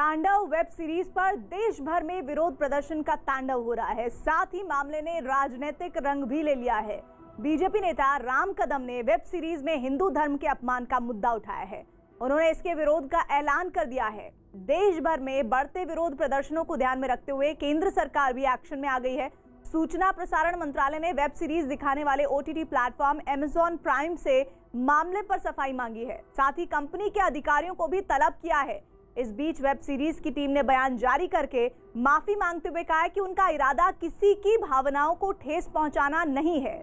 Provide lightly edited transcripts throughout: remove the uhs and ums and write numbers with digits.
तांडव web series पर देश भर में विरोध प्रदर्शन का तांडव हो रहा है। साथ ही मामले ने राजनीतिक रंग भी ले लिया है। बीजेपी नेता राम कदम ने वेब सीरीज में हिंदू धर्म के अपमान का मुद्दा उठाया है। उन्होंने इसके विरोध का ऐलान कर दिया है। देश भर में बढ़ते विरोध प्रदर्शनों को ध्यान में रखते हुए केंद्र सरकार भी एक्शन में आ गई है। सूचना प्रसारण मंत्रालय ने वेब सीरीज दिखाने वाले OTT प्लेटफॉर्म Amazon प्राइम से मामले पर सफाई मांगी है। साथ ही कंपनी के अधिकारियों को भी तलब किया है। इस बीच वेब सीरीज की टीम ने बयान जारी करके माफी मांगते हुए कहा है कि उनका इरादा किसी की भावनाओं को ठेस पहुंचाना नहीं है।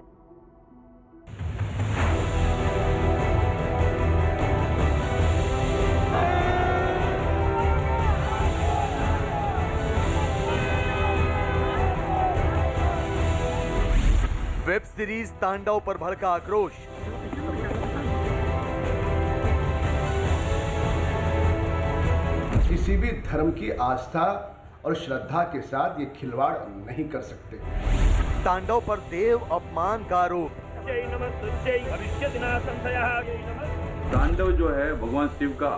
वेब सीरीज तांडव पर भड़का आक्रोश। किसी भी धर्म की आस्था और श्रद्धा के साथ ये खिलवाड़ नहीं कर सकते। तांडव पर देव अपमान का आरोप। तांडव जो है भगवान शिव का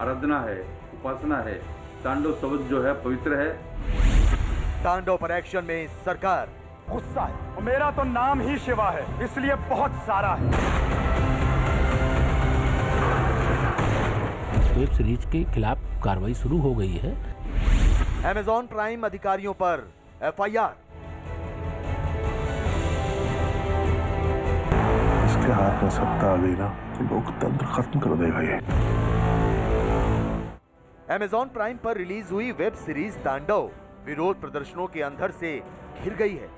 आराधना है, उपासना है। तांडव शब्द जो है पवित्र है। तांडव पर एक्शन में सरकार। गुस्सा है और मेरा तो नाम ही शिवा है, इसलिए बहुत सारा है। वेब सीरीज के खिलाफ कार्रवाई शुरू हो गई है। Amazon प्राइम अधिकारियों पर FIR। इसके हाथ में सत्ता आ गई ना तो लोकतंत्र खत्म कर देगा ये। Amazon प्राइम पर रिलीज हुई वेब सीरीज तांडव विरोध प्रदर्शनों के अंधर से घिर गई है।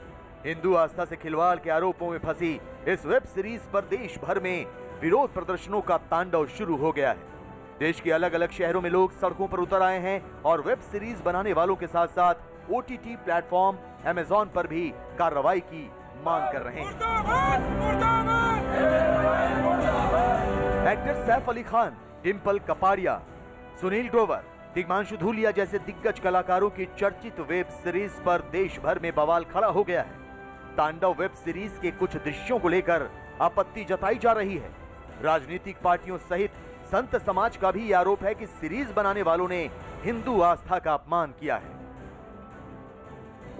हिंदू आस्था से खिलवाड़ के आरोपों में फंसी इस वेब सीरीज पर देश भर में विरोध प्रदर्शनों का तांडव शुरू हो गया है। देश के अलग अलग शहरों में लोग सड़कों पर उतर आए हैं और वेब सीरीज बनाने वालों के साथ साथ OTT प्लेटफॉर्म Amazon पर भी कार्रवाई की मांग कर रहे हैं। एक्टर सैफ अली खान, डिम्पल कपाड़िया, सुनील ग्रोवर, दिग्मांशु धूलिया जैसे दिग्गज कलाकारों की चर्चित वेब सीरीज पर देश भर में बवाल खड़ा हो गया है। तांडव वेब सीरीज के कुछ दृश्यों को लेकर आपत्ति जताई जा रही है। राजनीतिक पार्टियों सहित संत समाज का भी आरोप है कि सीरीज बनाने वालों ने हिंदू आस्था का अपमान किया है।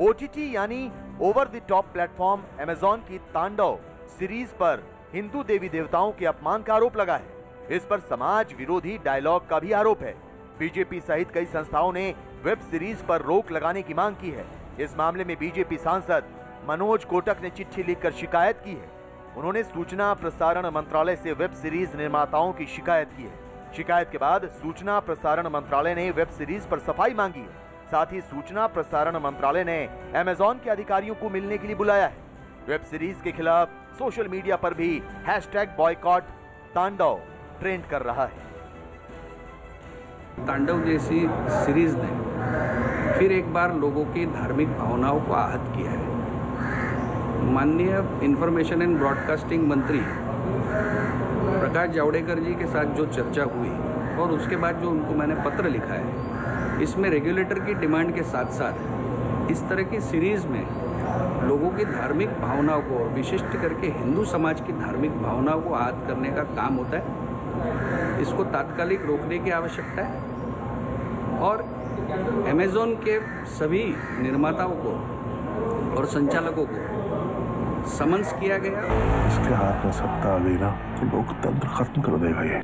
OTT यानी over the top platform Amazon की तांडव सीरीज पर हिंदू देवी देवताओं के अपमान का आरोप लगा है। इस पर समाज विरोधी डायलॉग का भी आरोप है। बीजेपी सहित कई संस्थाओं ने वेब सीरीज पर रोक लगाने की मांग की है। इस मामले में बीजेपी सांसद मनोज कोटक ने चिट्ठी लिखकर शिकायत की है। उन्होंने सूचना प्रसारण मंत्रालय से वेब सीरीज निर्माताओं की शिकायत की है। शिकायत के बाद सूचना प्रसारण मंत्रालय ने वेब सीरीज पर सफाई मांगी है। साथ ही सूचना प्रसारण मंत्रालय ने Amazon के अधिकारियों को मिलने के लिए बुलाया है। वेब सीरीज के खिलाफ सोशल मीडिया पर भी #बॉयकॉट तांडव ट्रेंड कर रहा है। तांडव जैसी सीरीज ने फिर एक बार लोगों की धार्मिक भावनाओं को आहत किया है। माननीय इंफॉर्मेशन एंड ब्रॉडकास्टिंग मंत्री प्रकाश जावड़ेकर जी के साथ जो चर्चा हुई और उसके बाद जो उनको मैंने पत्र लिखा है, इसमें रेगुलेटर की डिमांड के साथ साथ इस तरह की सीरीज में लोगों की धार्मिक भावनाओं को, विशिष्ट करके हिंदू समाज की धार्मिक भावनाओं को आहत करने का काम होता है। इसको तात्कालिक रोकने की आवश्यकता है और Amazon के सभी निर्माताओं को और संचालकों को समन्स किया गया। इसके हाथ में सत्ता आ गई ना तो लोकतंत्र खत्म कर देगा ये।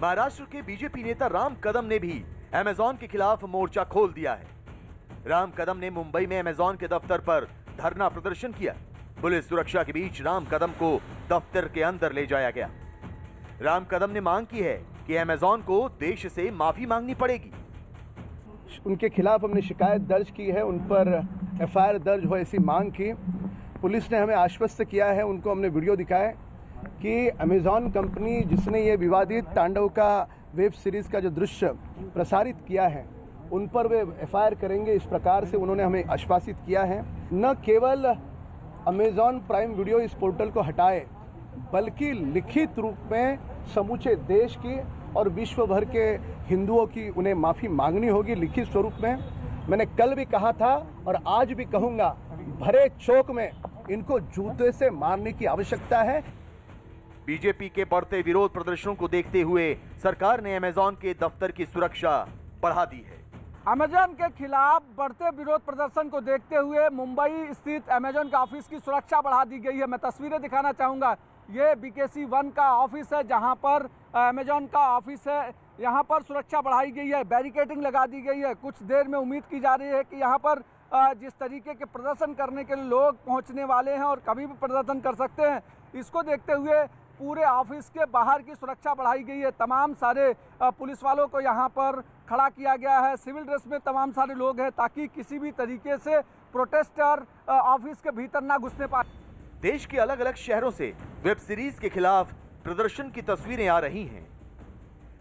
महाराष्ट्र के बीजेपी नेता राम कदम ने भी Amazon के खिलाफ मोर्चा खोल दिया है। राम कदम ने मुंबई में Amazon के दफ्तर पर धरना प्रदर्शन किया। पुलिस सुरक्षा के बीच राम कदम को दफ्तर के अंदर ले जाया गया। राम कदम ने मांग की है कि Amazon को देश से माफी मांगनी पड़ेगी। उनके खिलाफ हमने शिकायत दर्ज की है, उन पर FIR दर्ज हो ऐसी मांग की। पुलिस ने हमें आश्वस्त किया है, उनको हमने वीडियो दिखाया कि Amazon कंपनी जिसने ये विवादित तांडव का वेब सीरीज का जो दृश्य प्रसारित किया है उन पर वे FIR करेंगे। इस प्रकार से उन्होंने हमें आश्वासित किया है। न केवल Amazon प्राइम वीडियो इस पोर्टल को हटाए बल्कि लिखित रूप में समूचे देश की और विश्व भर के हिंदुओं की उन्हें माफ़ी मांगनी होगी लिखित स्वरूप में। मैंने कल भी कहा था और आज भी कहूँगा, भरे चौक में इनको जूते से मारने की आवश्यकता है। बीजेपी के बढ़ते विरोध प्रदर्शनों को देखते हुए सरकार ने अमेजॉन के दफ्तर की सुरक्षा बढ़ा दी है। अमेजॉन के खिलाफ बढ़ते विरोध प्रदर्शन को देखते हुए मुंबई स्थित अमेजॉन के ऑफिस की सुरक्षा बढ़ा दी गई है। मैं तस्वीरें दिखाना चाहूँगा। ये BKC 1 का ऑफिस है जहां पर अमेजॉन का ऑफिस है। यहां पर सुरक्षा बढ़ाई गई है, बैरिकेडिंग लगा दी गई है। कुछ देर में उम्मीद की जा रही है कि यहां पर जिस तरीके के प्रदर्शन करने के लिए लोग पहुंचने वाले हैं और कभी भी प्रदर्शन कर सकते हैं, इसको देखते हुए पूरे ऑफिस के बाहर की सुरक्षा बढ़ाई गई है। तमाम सारे पुलिस वालों को यहाँ पर खड़ा किया गया है। सिविल ड्रेस में तमाम सारे लोग हैं ताकि किसी भी तरीके से प्रोटेस्टर ऑफिस के भीतर ना घुसने पाए। देश के अलग अलग शहरों से वेब सीरीज के खिलाफ प्रदर्शन की तस्वीरें आ रही हैं।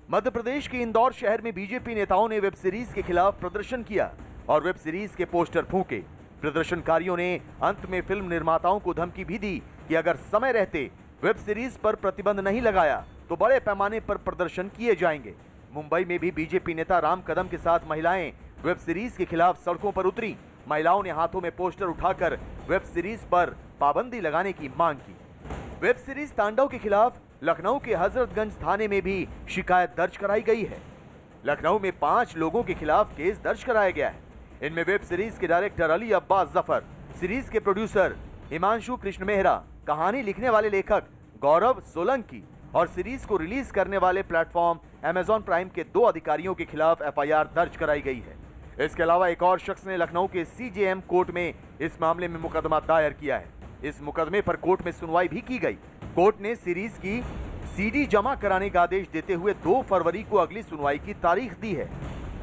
मध्य प्रदेश के इंदौर शहर में बीजेपी नेताओं ने वेब सीरीज के खिलाफ प्रदर्शन किया और वेब सीरीज के पोस्टर फूंके। प्रदर्शनकारियों ने अंत में फिल्म निर्माताओं को धमकी भी दी कि अगर समय रहते वेब सीरीज पर प्रतिबंध नहीं लगाया तो बड़े पैमाने पर प्रदर्शन किए जाएंगे। मुंबई में भी बीजेपी नेता राम कदम के साथ महिलाएं वेब सीरीज के खिलाफ सड़कों पर उतरी। महिलाओं ने हाथों में पोस्टर उठाकर वेब सीरीज पर पाबंदी लगाने की मांग की। वेब सीरीज तांडव के खिलाफ लखनऊ के हजरतगंज थाने में भी शिकायत दर्ज कराई गई है। लखनऊ में 5 लोगों के खिलाफ केस दर्ज कराया गया है। इनमें वेब सीरीज के डायरेक्टर अली अब्बास जफर, सीरीज के प्रोड्यूसर हिमांशु कृष्ण मेहरा, कहानी लिखने वाले लेखक गौरव सोलंकी और सीरीज को रिलीज करने वाले प्लेटफॉर्म अमेजॉन प्राइम के 2 अधिकारियों के खिलाफ FIR दर्ज कराई गई है। इसके अलावा एक और शख्स ने लखनऊ के CJM कोर्ट में इस मामले में मुकदमा दायर किया है। इस मुकदमे पर कोर्ट में सुनवाई भी की गई। कोर्ट ने सीरीज की CD जमा कराने का आदेश देते हुए 2 फरवरी को अगली सुनवाई की तारीख दी है।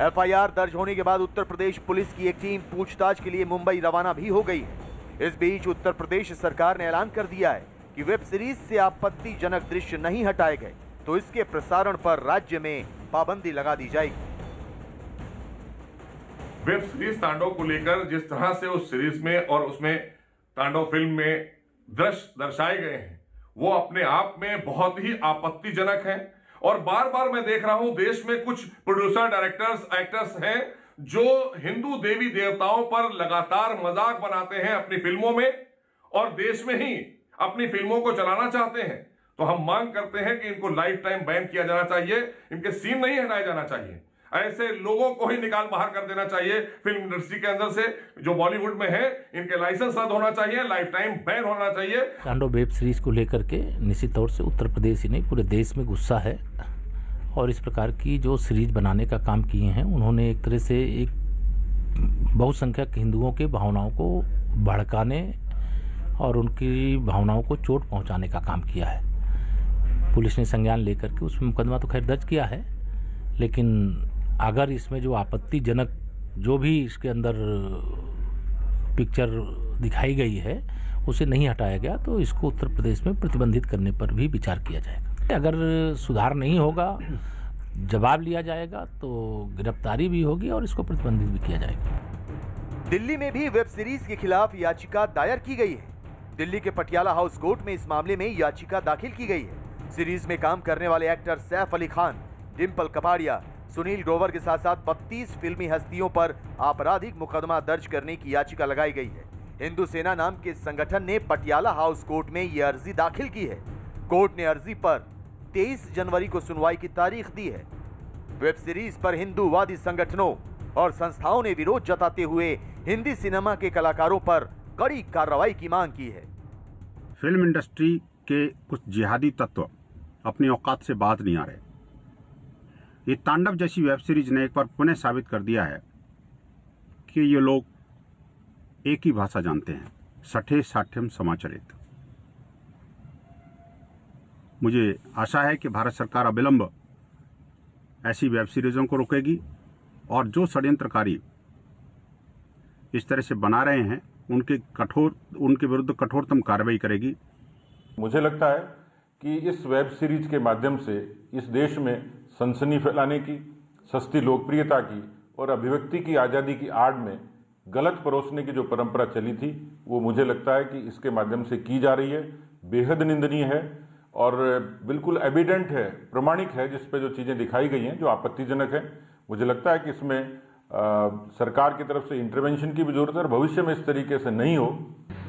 FIR दर्ज होने के बाद उत्तर प्रदेश पुलिस की एक टीम पूछताछ के लिए मुंबई रवाना भी हो गई है। इस बीच उत्तर प्रदेश सरकार ने ऐलान कर दिया है कि वेब सीरीज से आपत्तिजनक दृश्य नहीं हटाए गए तो इसके प्रसारण पर राज्य में पाबंदी लगा दी जाएगी। वेब सीरीज तांडव को लेकर जिस तरह से उस सीरीज में और उसमें तांडव फिल्म में दृश्य दर्शाए गए हैं वो अपने आप में बहुत ही आपत्तिजनक हैं। और बार बार मैं देख रहा हूं देश में कुछ प्रोड्यूसर, डायरेक्टर्स, एक्टर्स हैं जो हिंदू देवी देवताओं पर लगातार मजाक बनाते हैं अपनी फिल्मों में और देश में ही अपनी फिल्मों को चलाना चाहते हैं। तो हम मांग करते हैं कि इनको लाइफ टाइम बैन किया जाना चाहिए, इनके सीन नहीं हटाए जाना चाहिए। ऐसे लोगों को ही निकाल बाहर कर देना चाहिए फिल्म इंडस्ट्री के अंदर से जो बॉलीवुड में है। इनके लाइसेंस रद्द होना चाहिए, लाइफ टाइम बैन होना चाहिए। तांडव वेब सीरीज को लेकर के निश्चित तौर से उत्तर प्रदेश ही नहीं पूरे देश में गुस्सा है और इस प्रकार की जो सीरीज बनाने का काम किए हैं उन्होंने एक तरह से एक बहुसंख्यक हिंदुओं के भावनाओं को भड़काने और उनकी भावनाओं को चोट पहुंचाने का काम किया है। पुलिस ने संज्ञान लेकर के उसमें मुकदमा तो खैर दर्ज किया है, लेकिन अगर इसमें जो आपत्तिजनक जो भी इसके अंदर पिक्चर दिखाई गई है उसे नहीं हटाया गया तो इसको उत्तर प्रदेश में प्रतिबंधित करने पर भी विचार किया जाएगा। अगर सुधार नहीं होगा, जवाब लिया जाएगा तो गिरफ्तारी भी होगी और इसको प्रतिबंधित भी किया जाएगा। दिल्ली में भी वेब सीरीज के खिलाफ याचिका दायर की गई है। दिल्ली के पटियाला हाउस कोर्ट में इस मामले में याचिका दाखिल की गई है। सीरीज में काम करने वाले एक्टर सैफ अली खान, डिम्पल कपाड़िया, सुनील ग्रोवर के साथ साथ 32 फिल्मी हस्तियों पर आपराधिक मुकदमा दर्ज करने की याचिका लगाई गई है। हिंदू सेना नाम के संगठन ने पटियाला हाउस कोर्ट में यह अर्जी दाखिल की है। कोर्ट ने अर्जी पर 23 जनवरी को सुनवाई की तारीख दी है। वेब सीरीज पर हिंदूवादी संगठनों और संस्थाओं ने विरोध जताते हुए हिंदी सिनेमा के कलाकारों पर कड़ी कार्रवाई की मांग की है। फिल्म इंडस्ट्री के कुछ जिहादी तत्व अपनी औकात से बात नहीं आ रहे। ये तांडव जैसी वेब सीरीज ने एक बार पुनः साबित कर दिया है कि ये लोग एक ही भाषा जानते हैं, सठे साठ्यम समाचरित। मुझे आशा है कि भारत सरकार अविलंब ऐसी वेब सीरीजों को रोकेगी और जो षड्यंत्रकारी इस तरह से बना रहे हैं उनके विरुद्ध कठोरतम कार्रवाई करेगी। मुझे लगता है कि इस वेब सीरीज के माध्यम से इस देश में सनसनी फैलाने की, सस्ती लोकप्रियता की और अभिव्यक्ति की आज़ादी की आड़ में गलत परोसने की जो परंपरा चली थी वो मुझे लगता है कि इसके माध्यम से की जा रही है, बेहद निंदनीय है और बिल्कुल एविडेंट है, प्रमाणिक है जिस पे जो चीज़ें दिखाई गई हैं जो आपत्तिजनक है। मुझे लगता है कि इसमें सरकार की तरफ से इंटरवेंशन की भी जरूरत है और भविष्य में इस तरीके से नहीं हो।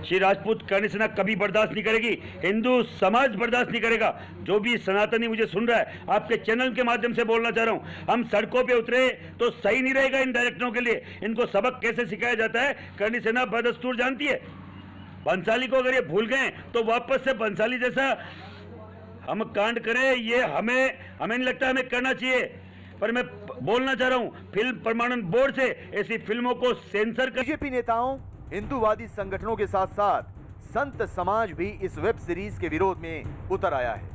श्री राजपूत करनी सेना कभी बर्दाश्त नहीं करेगी, हिंदू समाज बर्दाश्त नहीं करेगा। जो भी सनातनी मुझे सुन रहा है, आपके चैनल के माध्यम से बोलना चाह रहा हूं, हम सड़कों पे उतरे तो सही नहीं रहेगा इन डायरेक्टरों के लिए। इनको सबक कैसे सिखाया जाता है, करनी सेना बदस्तूर जानती है। बंसाली को अगर ये भूल गए तो वापस से बंसाली जैसा हम कांड करें, ये हमें नहीं लगता हमें करना चाहिए। पर मैं बोलना चाह रहा हूं, फिल्म प्रमाणन बोर्ड से ऐसी फिल्मों को सेंसर कर। बीजेपी नेताओं, हिंदूवादी संगठनों के साथ साथ संत समाज भी इस वेब सीरीज के विरोध में उतर आया है।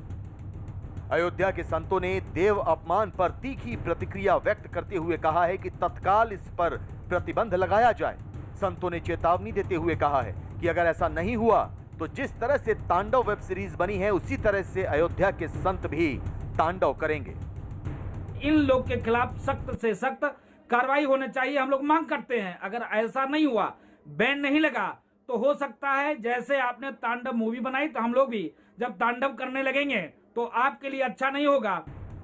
अयोध्या के संतों ने देव अपमान पर तीखी प्रतिक्रिया व्यक्त करते हुए कहा है कि तत्काल इस पर प्रतिबंध लगाया जाए। संतों ने चेतावनी देते हुए कहा है कि अगर ऐसा नहीं हुआ तो जिस तरह से तांडव वेब सीरीज बनी है उसी तरह से अयोध्या के संत भी तांडव करेंगे। इन लोग के खिलाफ सख्त से सख्त कार्रवाई होनी चाहिए, हम लोग मांग करते हैं। अगर ऐसा नहीं हुआ, बैन नहीं लगा, तो हो सकता है जैसे आपने तांडव मूवी बनाई तो हम लोग भी जब तांडव करने लगेंगे तो आपके लिए अच्छा नहीं होगा।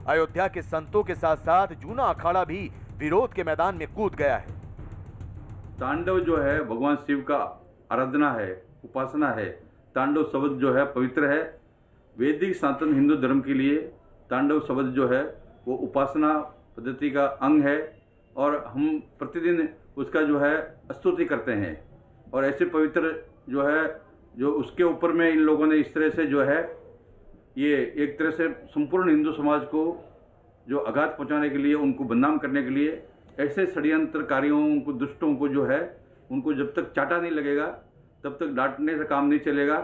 अयोध्या के संतों के साथ साथ जूना अखाड़ा भी विरोध के मैदान में कूद गया है। तांडव जो है भगवान शिव का आराधना है, उपासना है। तांडव शब्द जो है पवित्र है। वैदिक सनातन हिंदू धर्म के लिए तांडव शब्द जो है वो उपासना पद्धति का अंग है और हम प्रतिदिन उसका जो है स्तुति करते हैं। और ऐसे पवित्र जो है जो उसके ऊपर में इन लोगों ने इस तरह से जो है ये एक तरह से संपूर्ण हिंदू समाज को जो आघात पहुंचाने के लिए, उनको बदनाम करने के लिए ऐसे षड्यंत्रकारियों को, दुष्टों को जो है उनको जब तक चाटा नहीं लगेगा तब तक डांटने से काम नहीं चलेगा।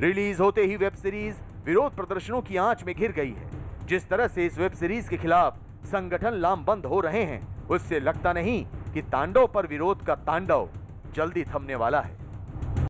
रिलीज होते ही वेब सीरीज विरोध प्रदर्शनों की आंच में घिर गई है। जिस तरह से इस वेब सीरीज के खिलाफ संगठन लामबंद हो रहे हैं, उससे लगता नहीं कि तांडव पर विरोध का तांडव जल्दी थमने वाला है।